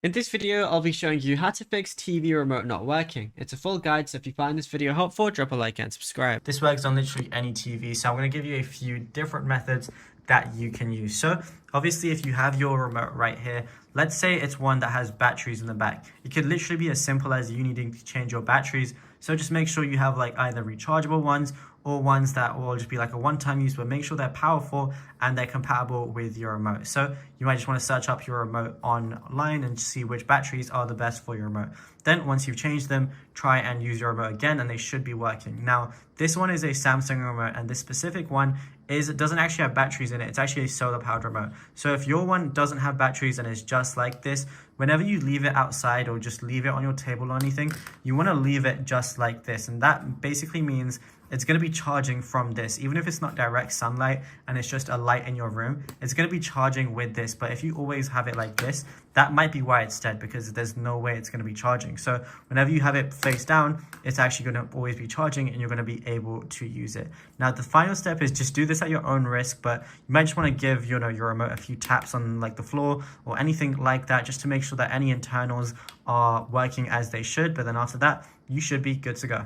In this video, I'll be showing you how to fix TV remote not working. It's a full guide, so if you find this video helpful, drop a like and subscribe. This works on literally any TV, so I'm going to give you a few different methods that you can use. So obviously, if you have your remote right here, let's say it's one that has batteries in the back. It could literally be as simple as you needing to change your batteries. So just make sure you have like either rechargeable ones or ones that will just be like a one-time use, but make sure they're powerful and they're compatible with your remote. So you might just want to search up your remote online and see which batteries are the best for your remote. Then once you've changed them, try and use your remote again and they should be working. Now, this one is a Samsung remote and this specific one doesn't actually have batteries in it. It's actually a solar powered remote. So if your one doesn't have batteries and is just like this, whenever you leave it outside or just leave it on your table or anything, you want to leave it just like this. And that basically means it's going to be charging from this. Even if it's not direct sunlight and it's just a light in your room, it's going to be charging with this. But if you always have it like this, that might be why it's dead, because there's no way it's going to be charging. So whenever you have it face down, it's actually going to always be charging and you're going to be able to use it. Now, the final step is just do this at your own risk, but you might just want to give your remote a few taps on like the floor or anything like that, just to make sure that any internals are working as they should. But then after that, you should be good to go.